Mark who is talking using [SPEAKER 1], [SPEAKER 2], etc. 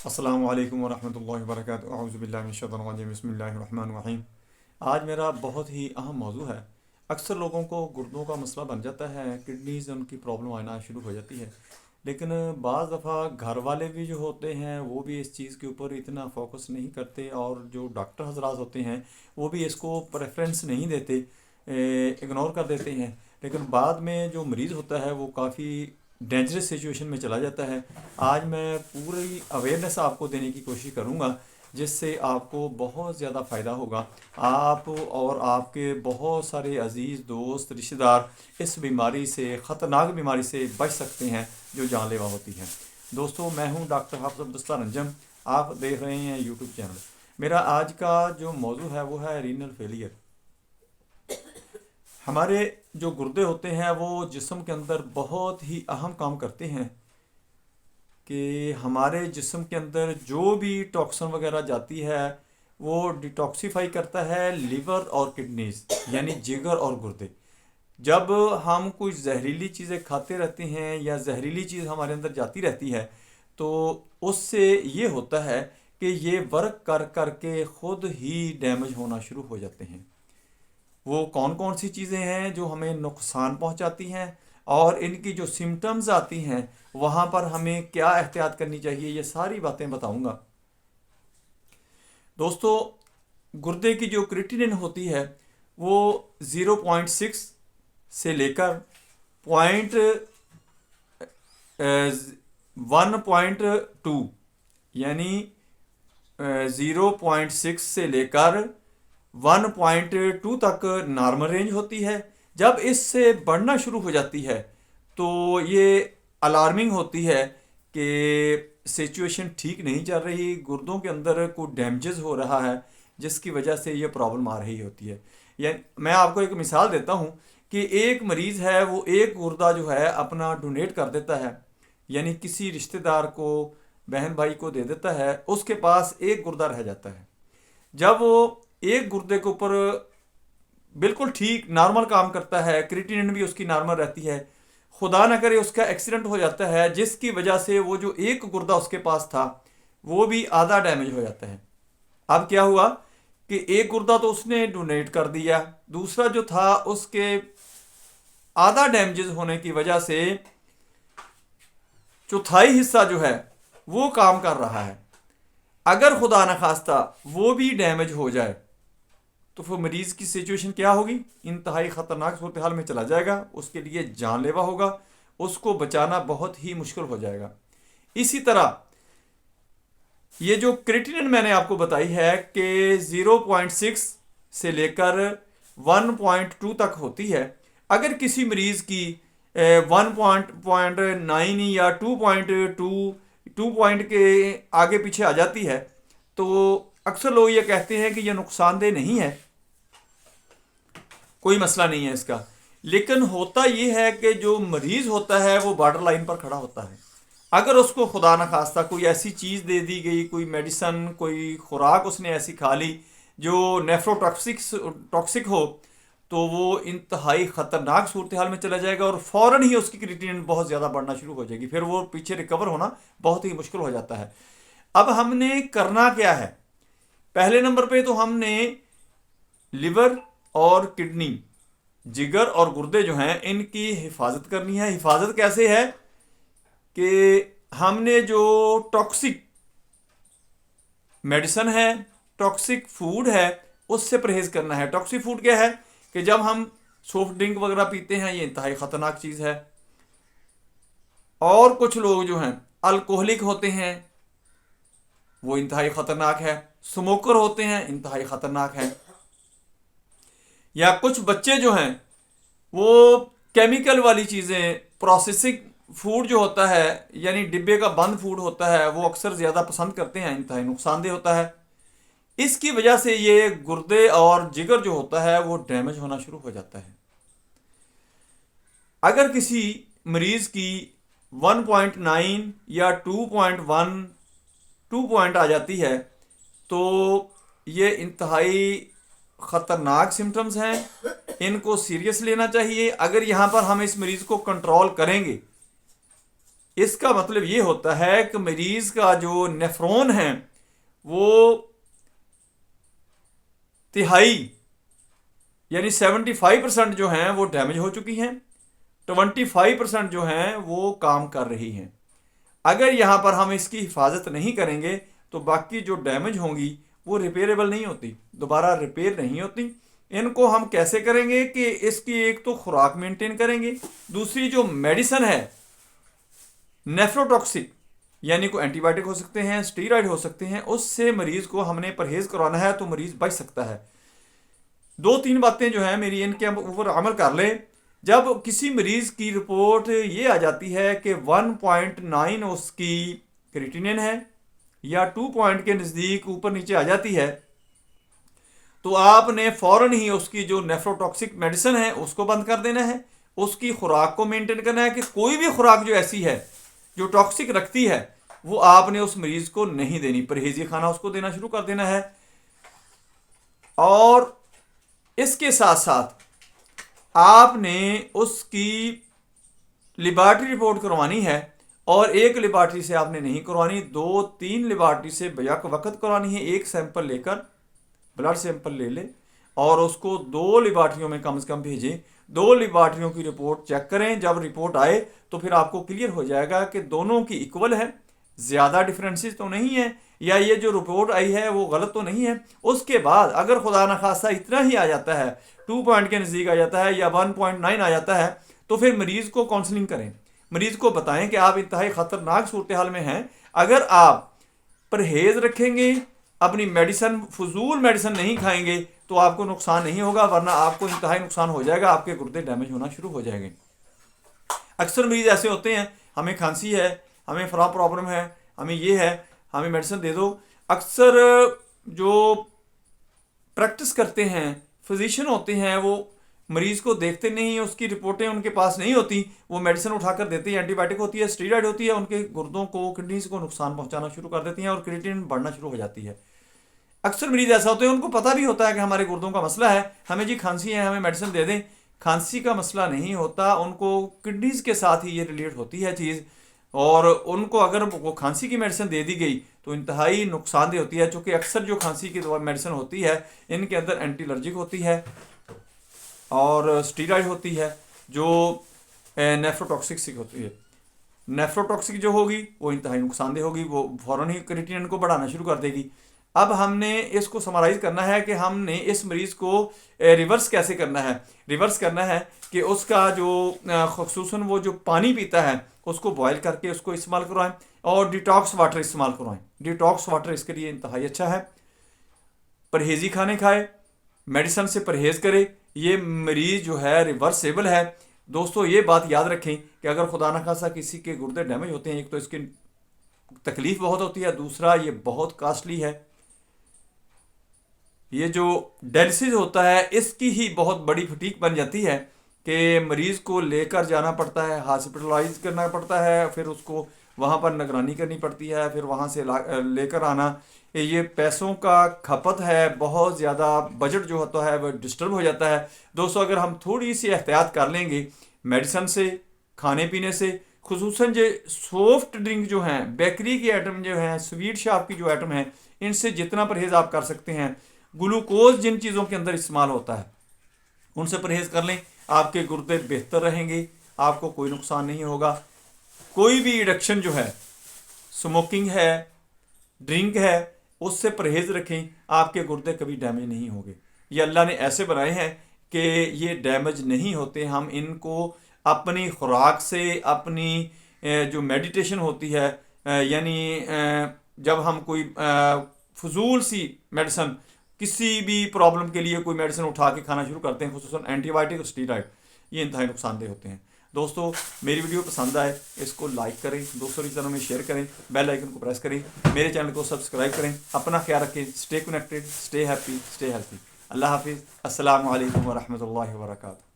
[SPEAKER 1] अस्सलामु अलैकुम वरहमतुल्लाहि वबरकातुहू अऊज़ु बिल्लाहि मिनश शैतानिर रजीम बिस्मिल्लाहिर रहमानिर रहीम। आज मेरा बहुत ही अहम मौजू है। अक्सर लोगों को गुर्दों का मसला बन जाता है, किडनीज उनकी प्रॉब्लम आना शुरू हो जाती है। लेकिन बाज़ दफ़ा घर वाले भी जो होते हैं वो भी इस चीज़ के ऊपर इतना फोकस नहीं करते, और जो डॉक्टर हजरात होते हैं वो भी इसको प्रेफरेंस नहीं देते, इग्नोर कर देते हैं। लेकिन बाद में जो मरीज़ होता है वो काफ़ी डेंजरस सिचुएशन में चला जाता है। आज मैं पूरी अवेयरनेस आपको देने की कोशिश करूँगा, जिससे आपको बहुत ज़्यादा फ़ायदा होगा। आप और आपके बहुत सारे अज़ीज़ दोस्त रिश्तेदार इस बीमारी से, ख़तरनाक बीमारी से बच सकते हैं जो जानलेवा होती है। दोस्तों, मैं हूँ डॉक्टर हाफ़िज़ अब्दुल सत्तार अंजम। आप देख रहे हैं यूट्यूब चैनल। मेरा आज का जो मौजू है वो है रीनल फेलियर। हमारे जो गुर्दे होते हैं वो जिस्म के अंदर बहुत ही अहम काम करते हैं कि हमारे जिस्म के अंदर जो भी टॉक्सिन वगैरह जाती है वो डिटॉक्सीफाई करता है लिवर और किडनीज, यानी जिगर और गुर्दे। जब हम कुछ जहरीली चीज़ें खाते रहते हैं या जहरीली चीज़ हमारे अंदर जाती रहती है तो उससे ये होता है कि ये वर्क कर कर के खुद ही डैमेज होना शुरू हो जाते हैं। वो कौन कौन सी चीज़ें हैं जो हमें नुकसान पहुंचाती हैं, और इनकी जो सिम्टम्स आती हैं वहाँ पर हमें क्या एहतियात करनी चाहिए, ये सारी बातें बताऊंगा। दोस्तों, गुर्दे की जो क्रिएटिनिन होती है वो 0.6 से लेकर पॉइंट 1.2, यानी 0.6 से लेकर 1.2 तक नॉर्मल रेंज होती है। जब इससे बढ़ना शुरू हो जाती है तो ये अलार्मिंग होती है कि सिचुएशन ठीक नहीं चल रही, गुर्दों के अंदर कुछ डैमेजेस हो रहा है जिसकी वजह से ये प्रॉब्लम आ रही होती है। या मैं आपको एक मिसाल देता हूँ कि एक मरीज़ है, वो एक गुर्दा जो है अपना डोनेट कर देता है, यानी किसी रिश्तेदार को, बहन भाई को दे देता है, उसके पास एक गुर्दा रह जाता है। जब वो एक गुर्दे के ऊपर बिल्कुल ठीक नॉर्मल काम करता है, क्रिएटिनिन भी उसकी नॉर्मल रहती है, खुदा ना करे उसका एक्सीडेंट हो जाता है जिसकी वजह से वो जो एक गुर्दा उसके पास था वो भी आधा डैमेज हो जाता है। अब क्या हुआ कि एक गुर्दा तो उसने डोनेट कर दिया, दूसरा जो था उसके आधा डैमेजेस होने की वजह से चौथाई हिस्सा जो है वो काम कर रहा है। अगर खुदा न खास्ता वो भी डैमेज हो जाए तो फिर मरीज की सिचुएशन क्या होगी, इंतहाई ख़तरनाक सूरत हाल में चला जाएगा, उसके लिए जानलेवा होगा, उसको बचाना बहुत ही मुश्किल हो जाएगा। इसी तरह ये जो क्रिएटिनिन मैंने आपको बताई है कि 0.6 से लेकर 1.2 तक होती है। अगर किसी मरीज की 1.9 या 2 पॉइंट के आगे पीछे आ जाती है तो अक्सर लोग ये कहते हैं कि यह नुकसानदेह नहीं है, कोई मसला नहीं है इसका। लेकिन होता यह है कि जो मरीज होता है वो बॉर्डर लाइन पर खड़ा होता है। अगर उसको खुदा न खास्ता कोई ऐसी चीज़ दे दी गई, कोई मेडिसन, कोई खुराक उसने ऐसी खा ली जो टॉक्सिक हो, तो वो इंतहाई ख़तरनाक सूरत हाल में चला जाएगा और फ़ौरन ही उसकी क्रिएटिनिन बहुत ज़्यादा बढ़ना शुरू हो जाएगी। फिर वो पीछे रिकवर होना बहुत ही मुश्किल हो जाता है। अब हमने करना क्या है? पहले नंबर पे तो हमने लिवर और किडनी, जिगर और गुर्दे जो हैं इनकी हिफाजत करनी है। हिफाजत कैसे है कि हमने जो टॉक्सिक मेडिसिन है, टॉक्सिक फूड है, उससे परहेज करना है। टॉक्सिक फूड क्या है कि जब हम सॉफ्ट ड्रिंक वगैरह पीते हैं, ये इंतहाई ख़तरनाक चीज़ है। और कुछ लोग जो हैं अल्कोहलिक होते हैं, वो इंतहाई ख़तरनाक है। स्मोकर होते हैं, इंतहाई ख़तरनाक है। या कुछ बच्चे जो हैं वो केमिकल वाली चीज़ें, प्रोसेसिंग फूड जो होता है, यानी डिब्बे का बंद फूड होता है, वो अक्सर ज़्यादा पसंद करते हैं, इंतहाई नुकसानदेह होता है। इसकी वजह से ये गुर्दे और जिगर जो होता है वो डैमेज होना शुरू हो जाता है। अगर किसी मरीज की 1.9 या 2.1 2 पॉइंट आ जाती है तो ये इंतहाई ख़तरनाक सिम्टम्स हैं, इनको सीरियस लेना चाहिए। अगर यहाँ पर हम इस मरीज़ को कंट्रोल करेंगे इसका मतलब ये होता है कि मरीज का जो नेफ्रॉन है वो तिहाई यानी 75% जो हैं वो डैमेज हो चुकी हैं, 25% जो हैं वो काम कर रही हैं। अगर यहाँ पर हम इसकी हिफाजत नहीं करेंगे तो बाकी जो डैमेज होंगी वो रिपेयरेबल नहीं होती, दोबारा रिपेयर नहीं होती। इनको हम कैसे करेंगे कि इसकी एक तो खुराक मेंटेन करेंगे, दूसरी जो मेडिसिन है नेफ्रोटॉक्सिक यानी कोई एंटीबायोटिक हो सकते हैं, स्टीरॉयड हो सकते हैं, उससे मरीज को हमने परहेज करवाना है तो मरीज बच सकता है। 2-3 बातें जो हैं मेरी इनके ऊपर अमल कर लें। जब किसी मरीज की रिपोर्ट ये आ जाती है कि 1.9 उसकी क्रिएटिनिन है या 2 पॉइंट के नज़दीक ऊपर नीचे आ जाती है, तो आपने फ़ौरन ही उसकी जो नेफ्रोटॉक्सिक मेडिसिन है उसको बंद कर देना है, उसकी खुराक को मेंटेन करना है कि कोई भी खुराक जो ऐसी है जो टॉक्सिक रखती है वो आपने उस मरीज को नहीं देनी, परहेजी खाना उसको देना शुरू कर देना है। और इसके साथ साथ आपने उसकी लेबॉरेटरी रिपोर्ट करवानी है, और एक लेबॉरेटरी से आपने नहीं करवानी, 2-3 लेबॉरेटरी से बैक वक्त करवानी है। एक सैंपल लेकर ब्लड सैंपल ले ले और उसको 2 लेबॉरेटरियों में कम से कम भेजें, 2 लेबॉरेटरियों की रिपोर्ट चेक करें। जब रिपोर्ट आए तो फिर आपको क्लियर हो जाएगा कि दोनों की इक्वल है, ज़्यादा डिफरेंसेस तो नहीं है, या ये जो रिपोर्ट आई है वो गलत तो नहीं है। उसके बाद अगर खुदा न खासा इतना ही आ जाता है, 2 पॉइंट के नज़दीक आ जाता है या 1.9 आ जाता है, तो फिर मरीज़ को काउंसलिंग करें, मरीज़ को बताएं कि आप इंतहाई ख़तरनाक सूरत हाल में हैं। अगर आप परहेज़ रखेंगे, अपनी मेडिसिन फजूल मेडिसिन नहीं खाएंगे तो आपको नुकसान नहीं होगा, वरना आपको इंतहाई नुकसान हो जाएगा, आपके गुर्दे डैमेज होना शुरू हो जाएंगे। अक्सर मरीज़ ऐसे होते हैं, हमें खांसी है, हमें फला प्रॉब्लम है, हमें ये है, हमें मेडिसिन दे दो। अक्सर जो प्रैक्टिस करते हैं फिजिशियन होते हैं वो मरीज़ को देखते नहीं, उसकी रिपोर्टें उनके पास नहीं होती, वो मेडिसिन उठाकर देते हैं, एंटीबायोटिक होती है, स्टीरॉयड होती है, उनके गुर्दों को किडनीज को नुकसान पहुंचाना शुरू कर देती हैं और क्रिएटिनिन बढ़ना शुरू हो जाती है। अक्सर मरीज ऐसा होते हैं, उनको पता भी होता है कि हमारे गुर्दों का मसला है, हमें जी खांसी है, हमें मेडिसिन दे दें। खांसी का मसला नहीं होता, उनको किडनीज के साथ ही ये रिलेट होती है चीज़, और उनको अगर वो खांसी की मेडिसिन दे दी गई तो इंतहाई नुकसानदेह होती है, चूँकि अक्सर जो खांसी की मेडिसिन होती है इनके अंदर एंटी एलर्जिक होती है और स्टीरॉयड होती है जो नेफ्रोटॉक्सिक होती है। नेफ्रोटॉक्सिक जो होगी वो इंतहाई नुकसानदेह होगी, वो फ़ौरन ही क्रिएटिनिन को बढ़ाना शुरू कर देगी। अब हमने इसको समराइज़ करना है कि हमने इस मरीज़ को रिवर्स कैसे करना है। रिवर्स करना है कि उसका जो ख़ुसूसन वो जो पानी पीता है उसको बॉयल करके उसको इस्तेमाल करवाएं और डिटॉक्स वाटर इस्तेमाल करवाएं। डिटॉक्स वाटर इसके लिए इंतहाई अच्छा है। परहेजी खाने खाए, मेडिसिन से परहेज़ करे, ये मरीज़ जो है रिवर्सेबल है। दोस्तों ये बात याद रखें कि अगर खुदा न खासा किसी के गुर्दे डैमेज होते हैं, एक तो इसकी तकलीफ बहुत होती है, दूसरा ये बहुत कॉस्टली है। ये जो डायलिसिस होता है इसकी ही बहुत बड़ी फटीक बन जाती है कि मरीज़ को लेकर जाना पड़ता है, हॉस्पिटलाइज करना पड़ता है, फिर उसको वहाँ पर निगरानी करनी पड़ती है, फिर वहाँ से लेकर आना, ये पैसों का खपत है, बहुत ज़्यादा बजट जो होता है वह डिस्टर्ब हो जाता है। दोस्तों अगर हम थोड़ी सी एहतियात कर लेंगे मेडिसिन से, खाने पीने से, खुसूसन जो सॉफ्ट ड्रिंक जो हैं, बेकरी की आइटम जो हैं, स्वीट शॉप की जो आइटम हैं, इनसे जितना परहेज़ आप कर सकते हैं, ग्लूकोज जिन चीज़ों के अंदर इस्तेमाल होता है उनसे परहेज़ कर लें, आपके गुर्दे बेहतर रहेंगे, आपको कोई नुकसान नहीं होगा। कोई भी एडिक्शन जो है, स्मोकिंग है, ड्रिंक है, उससे परहेज़ रखें, आपके गुर्दे कभी डैमेज नहीं होंगे। ये अल्लाह ने ऐसे बनाए हैं कि ये डैमेज नहीं होते। हम इनको अपनी खुराक से, अपनी जो मेडिटेशन होती है, यानी जब हम कोई फजूल सी मेडिसिन, किसी भी प्रॉब्लम के लिए कोई मेडिसिन उठा के खाना शुरू करते हैं, खुसूसन एंटीबायोटिक और स्टीरॉयड, ये इंतहाई नुकसानदेह होते हैं। दोस्तों मेरी वीडियो पसंद आए इसको लाइक करें, दोस्तों की चैनल में शेयर करें, बेल आइकन को प्रेस करें, मेरे चैनल को सब्सक्राइब करें। अपना ख्याल रखें, stay connected, stay happy, stay healthy. अल्लाह हाफिज़। अस्सलामु अलैकुम व रहमतुल्लाहि व बरकातुहू।